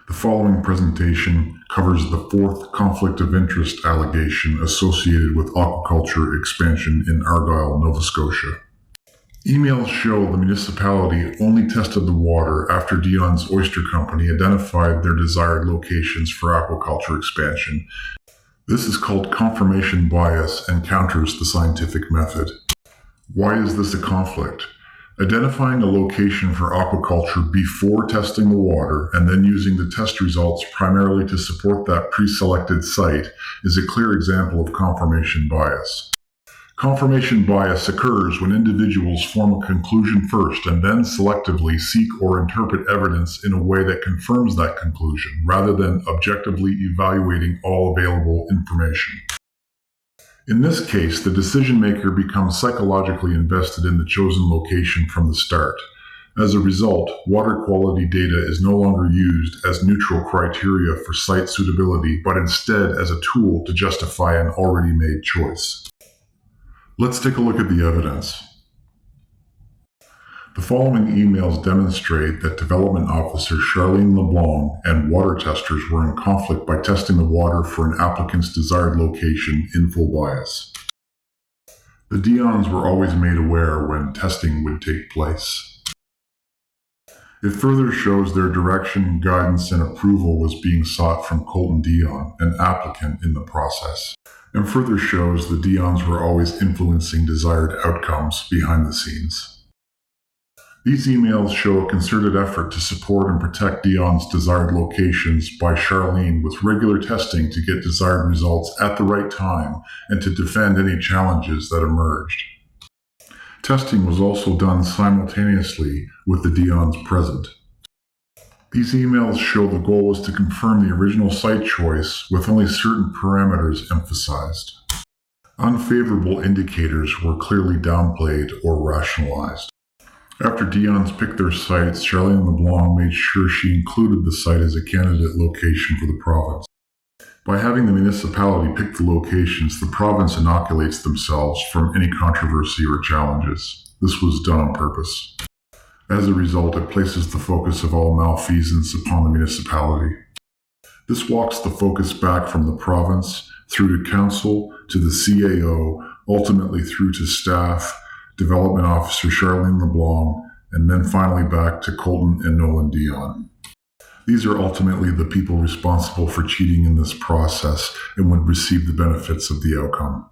The following presentation covers the fourth conflict of interest allegation associated with aquaculture expansion in Argyll, Nova Scotia. Emails show the municipality only tested the water after Deon's Oyster Company identified their desired locations for aquaculture expansion. This is called confirmation bias and counters the scientific method. Why is this a conflict? Identifying a location for aquaculture before testing the water and then using the test results primarily to support that pre-selected site is a clear example of confirmation bias. Confirmation bias occurs when individuals form a conclusion first and then selectively seek or interpret evidence in a way that confirms that conclusion, rather than objectively evaluating all available information. In this case, the decision maker becomes psychologically invested in the chosen location from the start. As a result, water quality data is no longer used as neutral criteria for site suitability, but instead as a tool to justify an already made choice. Let's take a look at the evidence. The following emails demonstrate that Development Officer Charlene Leblanc and water testers were in conflict by testing the water for an applicant's desired location in full bias. The Deons were always made aware when testing would take place. It further shows their direction, guidance, and approval was being sought from Colton Deon, an applicant in the process, and further shows the Deons were always influencing desired outcomes behind the scenes. These emails show a concerted effort to support and protect Deon's desired locations by Charlene with regular testing to get desired results at the right time and to defend any challenges that emerged. Testing was also done simultaneously with the Deons present. These emails show the goal was to confirm the original site choice with only certain parameters emphasized. Unfavorable indicators were clearly downplayed or rationalized. After Deon's picked their sites, Charlene Leblanc made sure she included the site as a candidate location for the province. By having the municipality pick the locations, the province inoculates themselves from any controversy or challenges. This was done on purpose. As a result, it places the focus of all malfeasance upon the municipality. This walks the focus back from the province, through to council, to the CAO, ultimately through to staff, Development Officer Charlene Leblanc, and then finally back to Colton and Nolan Deon. These are ultimately the people responsible for cheating in this process and would receive the benefits of the outcome.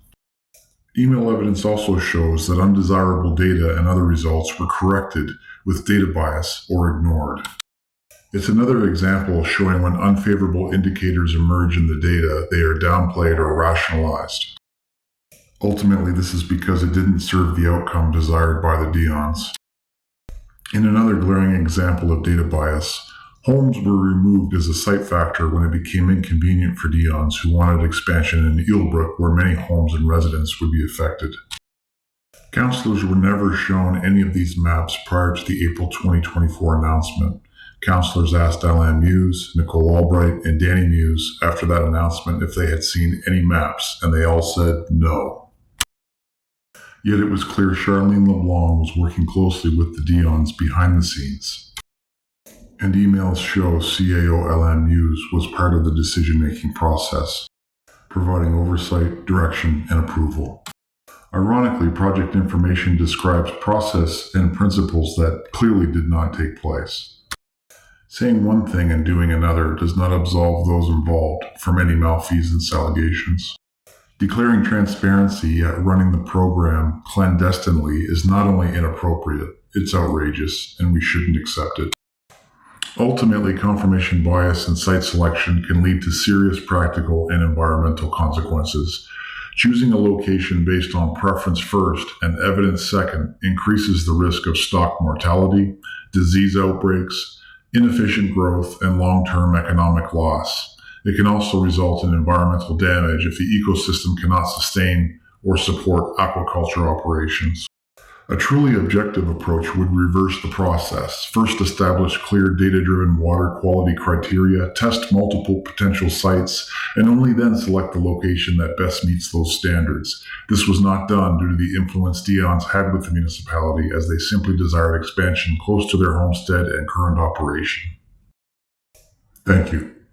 Email evidence also shows that undesirable data and other results were corrected with data bias or ignored. It's another example showing when unfavorable indicators emerge in the data, they are downplayed or rationalized. Ultimately, this is because it didn't serve the outcome desired by the Deons. In another glaring example of data bias, homes were removed as a site factor when it became inconvenient for Deons who wanted expansion in Eelbrook, where many homes and residents would be affected. Councillors were never shown any of these maps prior to the April 2024 announcement. Councillors asked Alain Muse, Nicole Albright, and Danny Muse after that announcement if they had seen any maps, and they all said no. Yet it was clear Charlene Leblanc was working closely with the Deons behind the scenes. And emails show CAO Alain Muse was part of the decision-making process, providing oversight, direction, and approval. Ironically, project information describes process and principles that clearly did not take place. Saying one thing and doing another does not absolve those involved from any malfeasance allegations. Declaring transparency yet running the program clandestinely is not only inappropriate, it's outrageous, and we shouldn't accept it. Ultimately, confirmation bias in site selection can lead to serious practical and environmental consequences. Choosing a location based on preference first and evidence second increases the risk of stock mortality, disease outbreaks, inefficient growth, and long-term economic loss. It can also result in environmental damage if the ecosystem cannot sustain or support aquaculture operations. A truly objective approach would reverse the process. First, establish clear data-driven water quality criteria, test multiple potential sites, and only then select the location that best meets those standards. This was not done due to the influence Deons had with the municipality, as they simply desired expansion close to their homestead and current operation. Thank you.